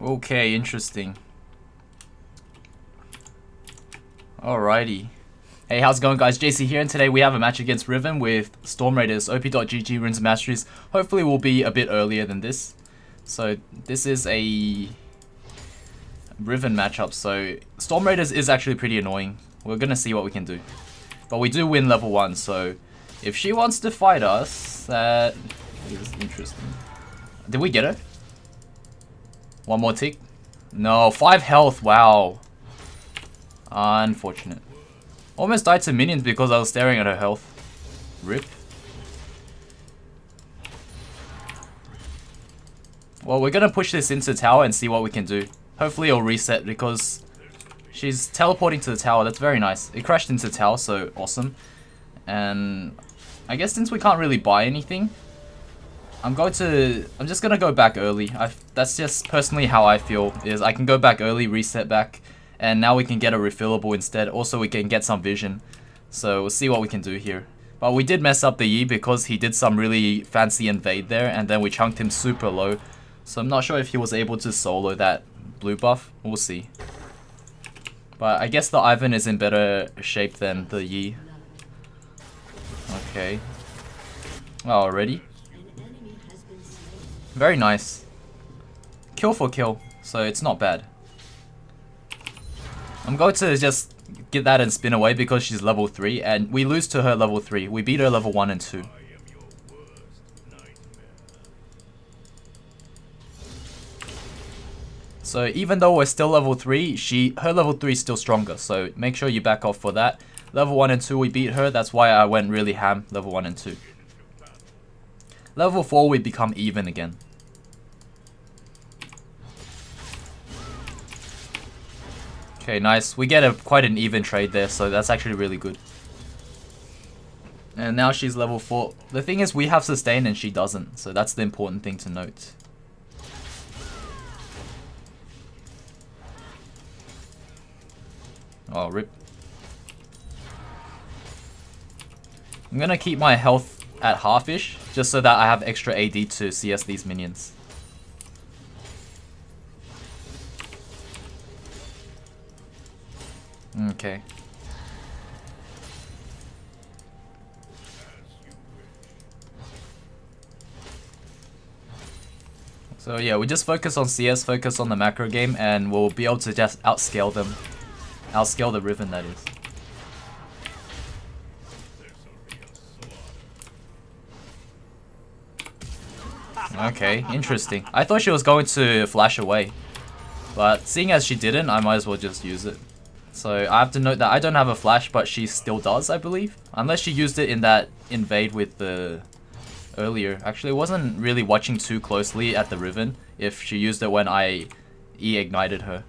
Okay, interesting. Alrighty. Hey, how's it going, guys? JaySea here, and today we have a match against Riven with Storm Raiders, op.gg, Runes and Masteries. Hopefully we'll be a bit earlier than this. So this is a Riven matchup, so Storm Raiders is actually pretty annoying. We're gonna see what we can do. But we do win level 1, so if she wants to fight us, that is interesting. Did we get her? One more tick? No, 5 health, wow. Unfortunate. Almost died to minions because I was staring at her health. RIP. Well, we're gonna push this into tower and see what we can do. Hopefully it'll reset because she's teleporting to the tower. That's very nice. It crashed into the tower, so awesome. And I guess since we can't really buy anything, I'm just gonna go back early. That's just personally how I feel, is I can go back early, reset back, and now we can get a refillable instead. Also, we can get some vision. So we'll see what we can do here. But we did mess up the Yi because he did some really fancy invade there, and then we chunked him super low. So I'm not sure if he was able to solo that blue buff. We'll see. But I guess the Ivan is in better shape than the Yi. Okay. Oh, already? Very nice. Kill for kill, so it's not bad. I'm going to just get that and spin away because she's level 3, and we lose to her level 3. We beat her level 1 and 2. So even though we're still level 3, her level 3 is still stronger, so make sure you back off for that. Level 1 and 2 we beat her, that's why I went really ham, level 1 and 2. Level 4 we become even again. Okay, nice. We get quite an even trade there, so that's actually really good. And now she's level 4. The thing is, we have sustain and she doesn't, so that's the important thing to note. Oh, rip. I'm gonna keep my health at half-ish, just so that I have extra AD to CS these minions. Okay. So yeah, we just focus on CS, focus on the macro game, and we'll be able to just outscale them. Outscale the Riven, that is. Okay, interesting. I thought she was going to flash away, but seeing as she didn't, I might as well just use it. So I have to note that I don't have a flash, but she still does, I believe. Unless she used it in that invade with the earlier. Actually, I wasn't really watching too closely at the Riven if she used it when I E-ignited her.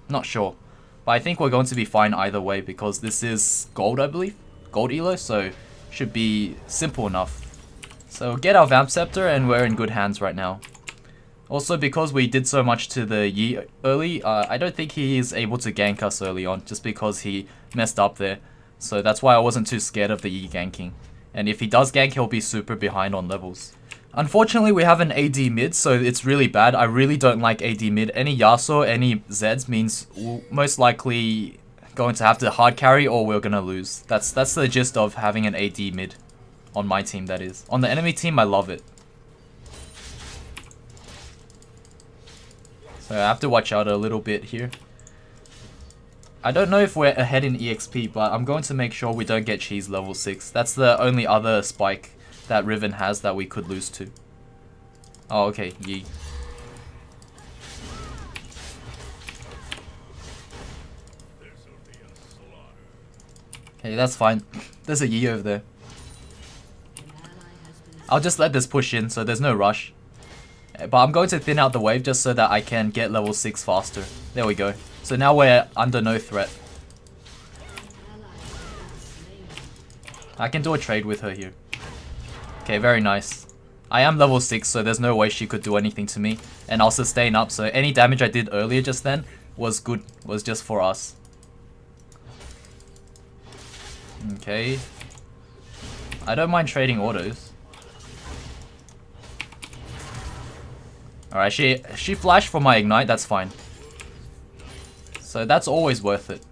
Not sure. But I think we're going to be fine either way because this is gold, I believe. Gold Elo, so should be simple enough. So get our Vamp Scepter and we're in good hands right now. Also, because we did so much to the Yi early, I don't think he is able to gank us early on, just because he messed up there. So that's why I wasn't too scared of the Yi ganking. And if he does gank, he'll be super behind on levels. Unfortunately, we have an AD mid, so it's really bad. I really don't like AD mid. Any Yasuo, any Zeds means we're most likely going to have to hard carry or we're gonna lose. That's the gist of having an AD mid. On my team, that is. On the enemy team, I love it. So I have to watch out a little bit here. I don't know if we're ahead in EXP, but I'm going to make sure we don't get cheese level 6. That's the only other spike that Riven has that we could lose to. Oh, okay, Yi. Okay, that's fine. There's a Yi over there. I'll just let this push in, so there's no rush. But I'm going to thin out the wave just so that I can get level 6 faster. There we go. So now we're under no threat. I can do a trade with her here. Okay, very nice. I am level 6, so there's no way she could do anything to me. And I'll sustain up, so any damage I did earlier just then was good. Was just for us. Okay. I don't mind trading autos. Alright, she flashed for my ignite, that's fine. So that's always worth it.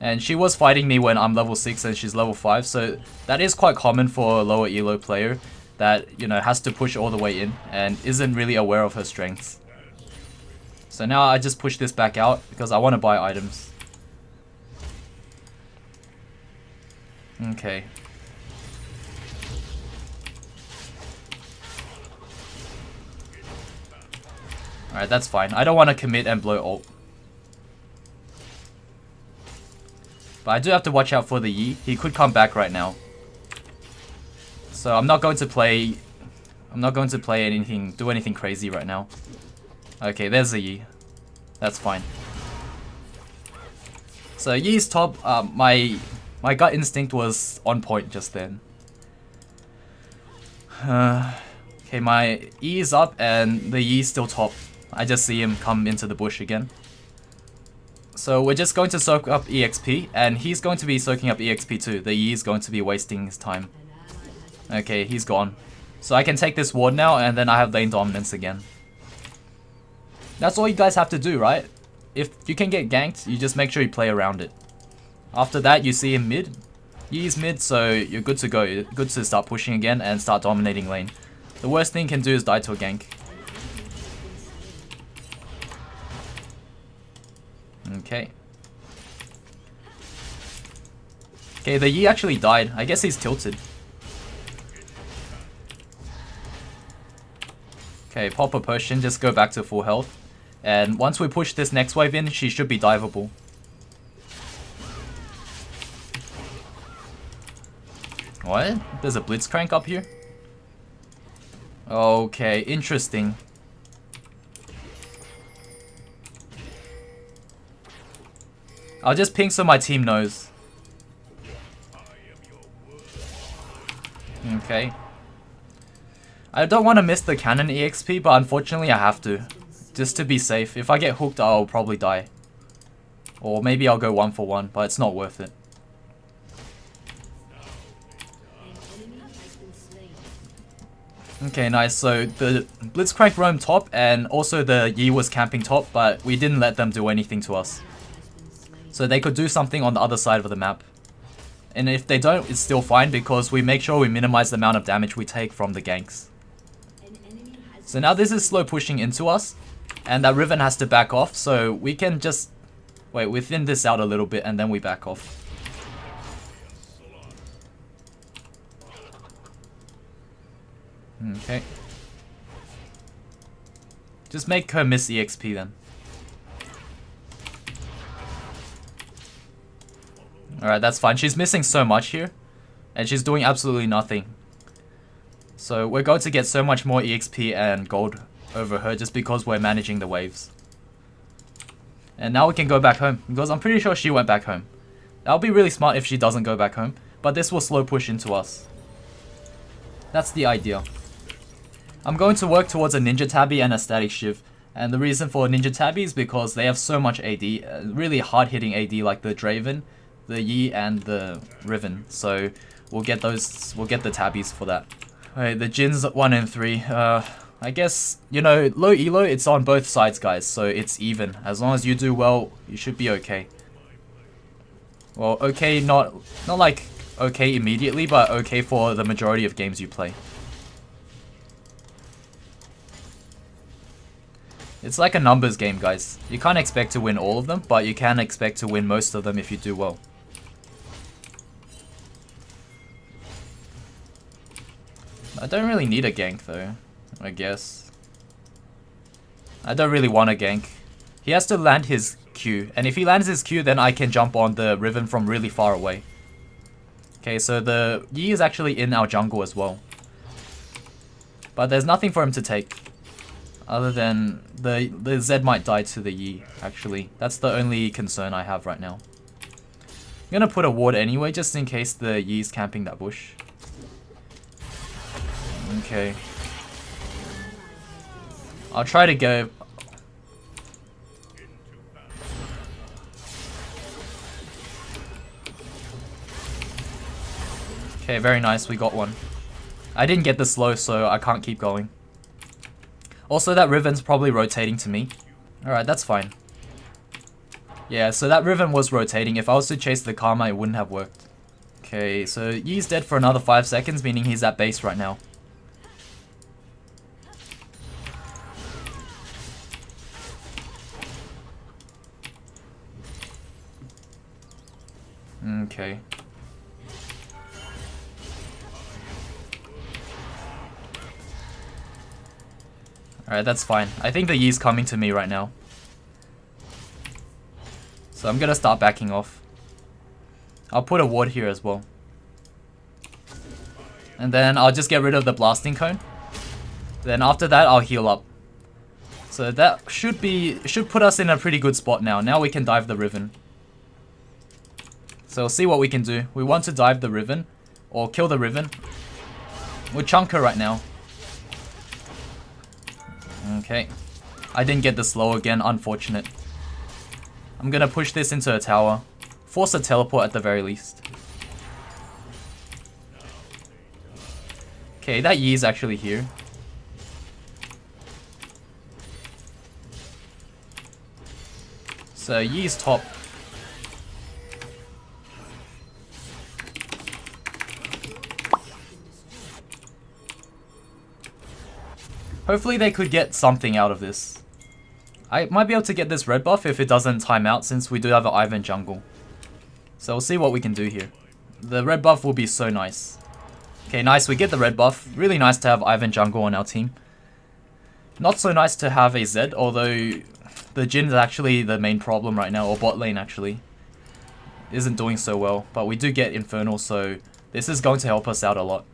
And she was fighting me when I'm level 6 and she's level 5, so that is quite common for a lower elo player that, you know, has to push all the way in and isn't really aware of her strengths. So now I just push this back out because I want to buy items. Okay. Alright, that's fine. I don't want to commit and blow ult. But I do have to watch out for the Yi. He could come back right now. So I'm not going to play... do anything crazy right now. Okay, there's the Yi. That's fine. So Yi's top. My gut instinct was on point just then. Okay, my E is up and the Yi's still top. I just see him come into the bush again. So we're just going to soak up EXP, and he's going to be soaking up EXP too. The Yi is going to be wasting his time. Okay, he's gone. So I can take this ward now, and then I have lane dominance again. That's all you guys have to do, right? If you can get ganked, you just make sure you play around it. After that, you see him mid. Yi's mid, so you're good to go. You're good to start pushing again and start dominating lane. The worst thing you can do is die to a gank. Okay. Okay, the Yi actually died. I guess he's tilted. Okay, pop a potion, just go back to full health. And once we push this next wave in, she should be diveable. What? There's a Blitzcrank up here? Okay, interesting. I'll just ping so my team knows. Okay. I don't want to miss the cannon EXP, but unfortunately I have to. Just to be safe. If I get hooked, I'll probably die. Or maybe I'll go 1 for 1, but it's not worth it. Okay, nice. So the Blitzcrank roamed top, and also the Yi was camping top, but we didn't let them do anything to us. So they could do something on the other side of the map. And if they don't, it's still fine because we make sure we minimize the amount of damage we take from the ganks. So now this is slow pushing into us, and that Riven has to back off, so we can just... Wait, we thin this out a little bit and then we back off. Okay. Just make her miss EXP then. Alright, that's fine. She's missing so much here. And she's doing absolutely nothing. So we're going to get so much more EXP and gold over her just because we're managing the waves. And now we can go back home. Because I'm pretty sure she went back home. That'll be really smart if she doesn't go back home. But this will slow push into us. That's the idea. I'm going to work towards a Ninja Tabby and a Static Shiv. And the reason for Ninja Tabby is because they have so much AD. Really hard hitting AD like the Draven, the Yi, and the Riven. So we'll get those. We'll get the tabbies for that. Alright, the Jin's 1 and 3. I guess, you know, low elo, it's on both sides, guys. So it's even. As long as you do well, you should be okay. Well, okay, not like okay immediately, but okay for the majority of games you play. It's like a numbers game, guys. You can't expect to win all of them, but you can expect to win most of them if you do well. I don't really need a gank though, I guess. I don't really want a gank. He has to land his Q, and if he lands his Q, then I can jump on the Riven from really far away. Okay, so the Yi is actually in our jungle as well. But there's nothing for him to take. Other than the Zed might die to the Yi, actually. That's the only concern I have right now. I'm gonna put a ward anyway, just in case the Yi's camping that bush. Okay. I'll try to go... Okay, very nice, we got one. I didn't get the slow, so I can't keep going. Also, that Riven's probably rotating to me. Alright, that's fine. Yeah, so that Riven was rotating. If I was to chase the Karma, it wouldn't have worked. Okay, so Yi's dead for another 5 seconds, meaning he's at base right now. Okay. Alright, that's fine. I think the Yi's coming to me right now. So I'm gonna start backing off. I'll put a ward here as well. And then I'll just get rid of the blasting cone. Then after that, I'll heal up. So that should put us in a pretty good spot now. Now we can dive the Riven. So we'll see what we can do. We want to dive the Riven, or kill the Riven. We'll chunk her right now. Okay. I didn't get the slow again, unfortunate. I'm gonna push this into a tower. Force a teleport at the very least. Okay, that Yi's actually here. So Yi's top. Hopefully they could get something out of this. I might be able to get this red buff if it doesn't time out, since we do have an Ivan jungle. So we'll see what we can do here. The red buff will be so nice. Okay, nice, we get the red buff. Really nice to have Ivan jungle on our team. Not so nice to have a Zed, although the Jhin is actually the main problem right now, or bot lane actually. Isn't doing so well, but we do get Infernal, so this is going to help us out a lot.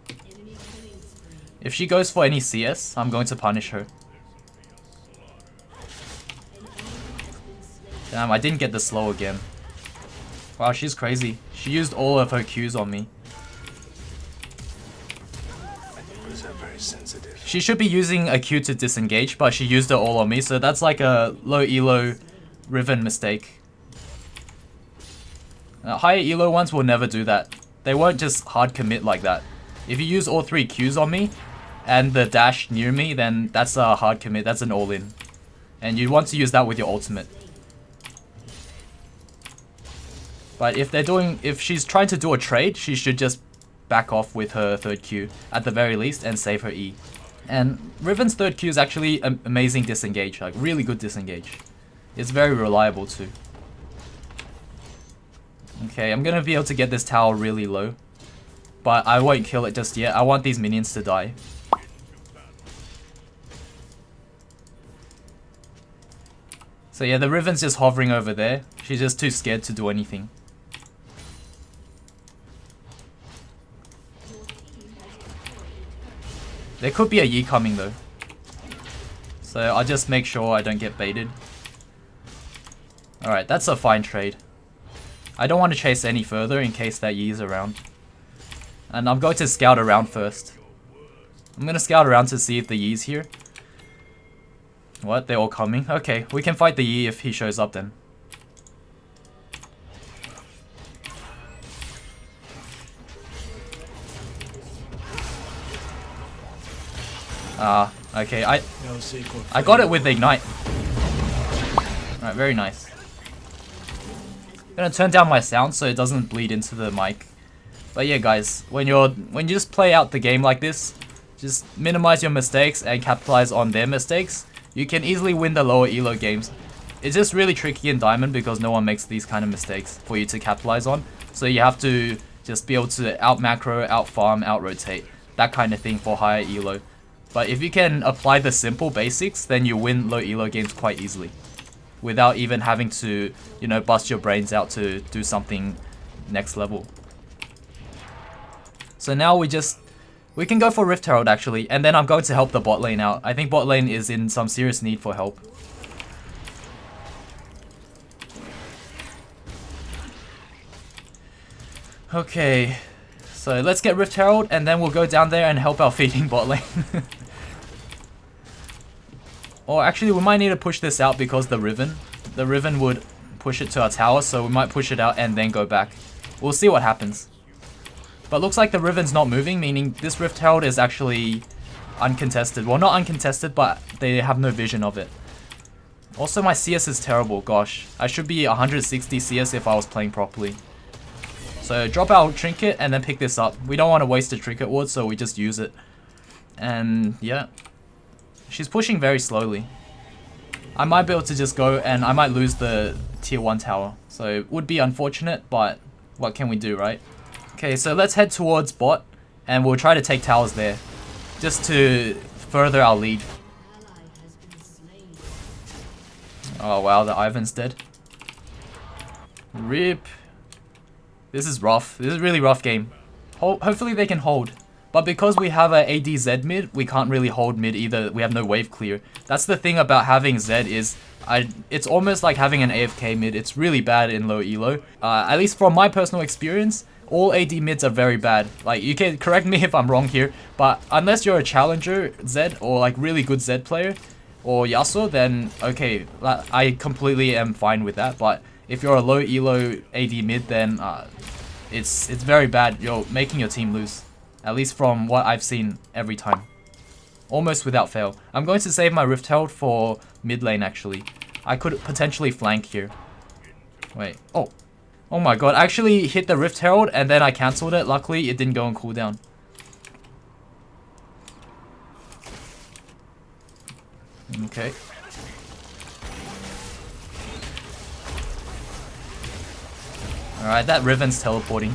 If she goes for any CS, I'm going to punish her. Damn, I didn't get the slow again. Wow, she's crazy. She used all of her Qs on me. She should be using a Q to disengage, but she used it all on me, so that's like a low elo Riven mistake. Higher elo ones will never do that. They won't just hard commit like that. If you use all 3 Qs on me, and the dash near me, then that's a hard commit, that's an all-in. And you want to use that with your ultimate. But if she's trying to do a trade, she should just back off with her 3rd Q at the very least and save her E. And Riven's 3rd Q is actually an amazing disengage, like really good disengage. It's very reliable too. Okay, I'm gonna be able to get this tower really low, but I won't kill it just yet. I want these minions to die. So yeah, the Riven's just hovering over there. She's just too scared to do anything. There could be a Yi coming though. So I'll just make sure I don't get baited. Alright, that's a fine trade. I don't want to chase any further in case that Yi's around. And I'm going to scout around first. I'm going to scout around to see if the Yi's here. What? They're all coming? Okay, we can fight the Yi if he shows up then. Okay, I got it with Ignite. Alright, very nice. I'm gonna turn down my sound so it doesn't bleed into the mic. But yeah guys, when you just play out the game like this, just minimize your mistakes and capitalize on their mistakes, you can easily win the lower elo games. It's just really tricky in Diamond because no one makes these kind of mistakes for you to capitalize on. So you have to just be able to out macro, out farm, out rotate, that kind of thing for higher elo. But if you can apply the simple basics, then you win low elo games quite easily. Without even having to, you know, bust your brains out to do something next level. So now we can go for Rift Herald actually, and then I'm going to help the bot lane out. I think bot lane is in some serious need for help. Okay, so let's get Rift Herald and then we'll go down there and help our feeding bot lane. Or actually we might need to push this out because the Riven would push it to our tower, so we might push it out and then go back. We'll see what happens. But looks like the Riven's not moving, meaning this Rift Herald is actually uncontested. Well, not uncontested, but they have no vision of it. Also, my CS is terrible. Gosh, I should be 160 CS if I was playing properly. So drop our trinket and then pick this up. We don't want to waste a trinket ward, so we just use it. And yeah, she's pushing very slowly. I might be able to just go and I might lose the tier 1 tower. So it would be unfortunate, but what can we do, right? Okay, so let's head towards bot and we'll try to take towers there just to further our lead. Oh wow, the Ivan's dead. RIP. This is rough. This is a really rough game. Hopefully they can hold. But because we have a AD Z mid, we can't really hold mid either. We have no wave clear. That's the thing about having Z is it's almost like having an AFK mid. It's really bad in low elo. At least from my personal experience, all AD mids are very bad. Like, you can correct me if I'm wrong here, but unless you're a challenger Z or like really good Z player or Yasuo, then okay, I completely am fine with that. But if you're a low elo AD mid, then it's very bad. You're making your team lose. At least from what I've seen every time. Almost without fail. I'm going to save my Rift Herald for mid lane actually. I could potentially flank here. Wait. Oh. Oh my god. I actually hit the Rift Herald and then I cancelled it. Luckily it didn't go on cooldown. Okay. Alright, that Riven's teleporting.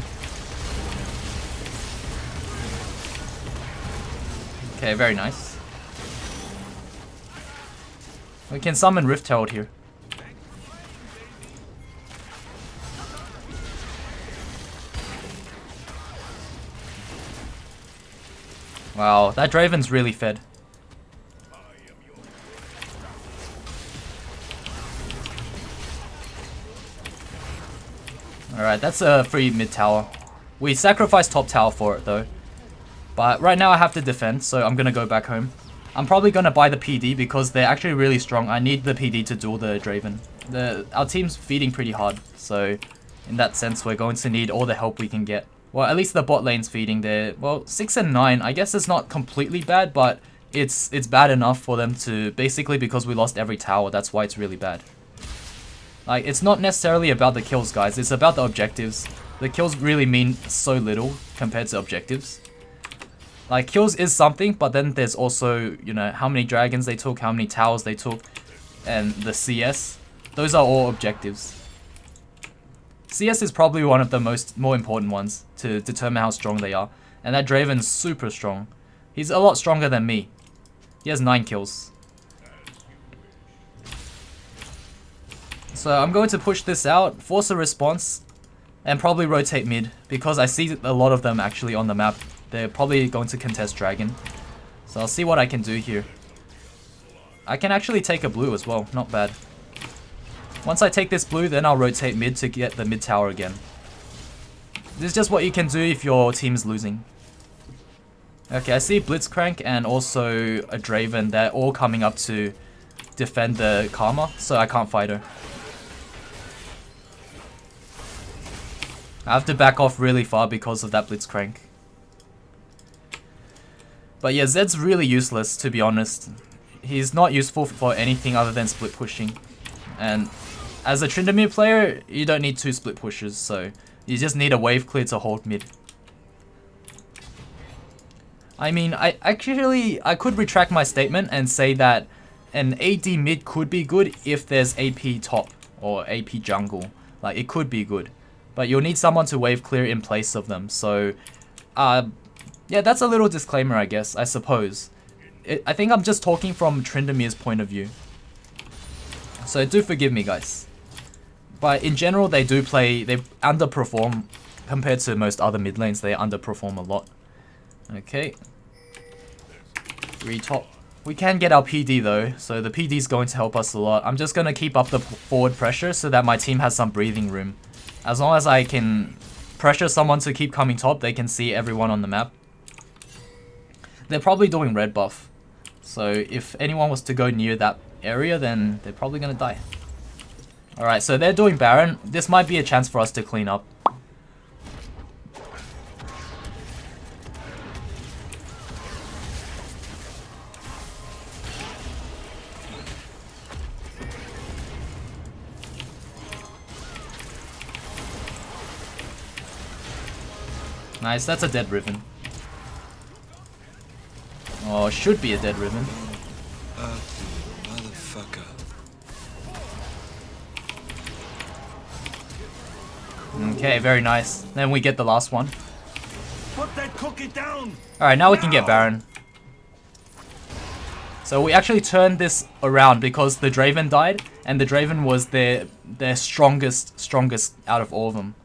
Okay, very nice. We can summon Rift Herald here. Wow, that Draven's really fed. Alright, that's a free mid tower. We sacrificed top tower for it though. But right now I have to defend, so I'm gonna go back home. I'm probably gonna buy the PD because they're actually really strong. I need the PD to duel the Draven. Our team's feeding pretty hard, so in that sense we're going to need all the help we can get. Well, at least the bot lane's feeding there. Well, 6 and 9, I guess it's not completely bad, but it's bad enough for them to, basically because we lost every tower, that's why it's really bad. Like, it's not necessarily about the kills, guys, it's about the objectives. The kills really mean so little compared to objectives. Like, kills is something, but then there's also, you know, how many dragons they took, how many towers they took, and the CS. Those are all objectives. CS is probably one of the more important ones to determine how strong they are. And that Draven's super strong. He's a lot stronger than me. He has 9 kills. So I'm going to push this out, force a response, and probably rotate mid, because I see a lot of them actually on the map. They're probably going to contest dragon. So I'll see what I can do here. I can actually take a blue as well, not bad. Once I take this blue, then I'll rotate mid to get the mid tower again. This is just what you can do if your team is losing. Okay, I see Blitzcrank and also a Draven. They're all coming up to defend the Karma, so I can't fight her. I have to back off really far because of that Blitzcrank. But yeah, Zed's really useless, to be honest. He's not useful for anything other than split pushing. And as a Tryndamere player, you don't need 2 split pushes, so you just need a wave clear to hold mid. I mean, I could retract my statement and say that an AD mid could be good if there's AP top or AP jungle. Like, it could be good. But you'll need someone to wave clear in place of them, so yeah, that's a little disclaimer, I guess, I suppose. I think I'm just talking from Tryndamere's point of view. So do forgive me, guys. But in general, they underperform compared to most other mid lanes. They underperform a lot. Okay. Retop. We can get our PD though, so the PD is going to help us a lot. I'm just going to keep up the forward pressure so that my team has some breathing room. As long as I can pressure someone to keep coming top, they can see everyone on the map. They're probably doing red buff. So if anyone was to go near that area, then they're probably going to die. Alright, so they're doing Baron. This might be a chance for us to clean up. Nice, that's a dead Riven. Oh, should be a dead Riven. Motherfucker. Okay, very nice. Then we get the last one. Put that cookie down. Alright, now we can get Baron. So we actually turned this around because the Draven died, and the Draven was their strongest out of all of them.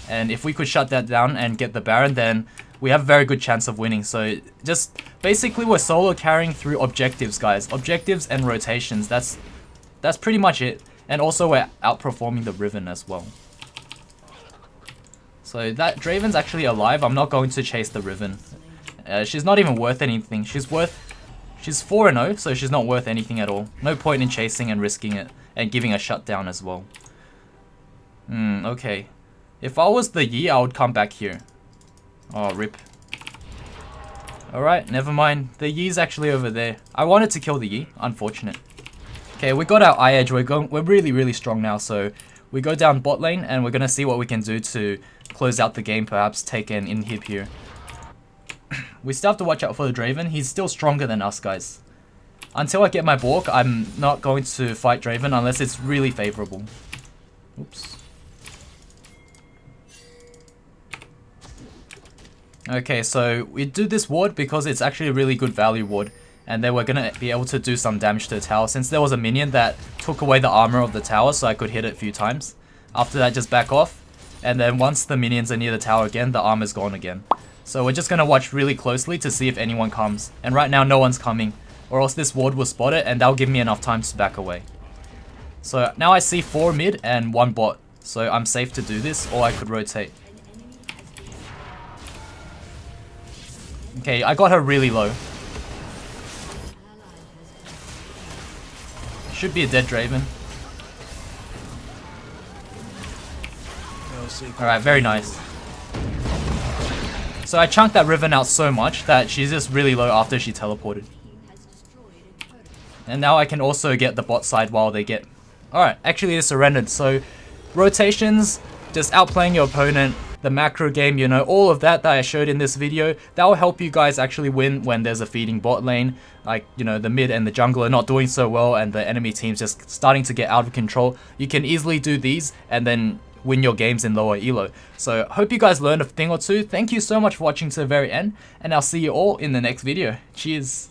And if we could shut that down and get the Baron, then we have a very good chance of winning. So just basically we're solo carrying through objectives, guys. Objectives and rotations. That's pretty much it. And also we're outperforming the Riven as well. So that Draven's actually alive. I'm not going to chase the Riven. She's not even worth anything. She's 4-0, so she's not worth anything at all. No point in chasing and risking it and giving a shutdown as well. Okay. If I was the Yi, I would come back here. Oh, rip. Alright, never mind. The Yi's actually over there. I wanted to kill the Yi. Unfortunate. Okay, we got our eye edge. We're really, really strong now, so we go down bot lane and we're gonna see what we can do to close out the game, perhaps take an inhib here. We still have to watch out for the Draven. He's still stronger than us, guys. Until I get my Bork, I'm not going to fight Draven unless it's really favorable. Oops. Okay, so we do this ward because it's actually a really good value ward. And then we're going to be able to do some damage to the tower. Since there was a minion that took away the armor of the tower, so I could hit it a few times. After that, just back off. And then once the minions are near the tower again, the armor's gone again. So we're just going to watch really closely to see if anyone comes. And right now, no one's coming. Or else this ward will spot it, and that'll give me enough time to back away. So now I see 4 mid and 1 bot. So I'm safe to do this, or I could rotate. Okay, I got her really low. Should be a dead Draven. Alright, very nice. So I chunked that Riven out so much that she's just really low after she teleported. And now I can also get the bot side while they get... Alright, actually they surrendered. So rotations, just outplaying your opponent, the macro game, you know, all of that I showed in this video, that will help you guys actually win when there's a feeding bot lane. Like, you know, the mid and the jungle are not doing so well and the enemy team's just starting to get out of control. You can easily do these and then win your games in lower elo. So hope you guys learned a thing or two. Thank you so much for watching to the very end, and I'll see you all in the next video. Cheers.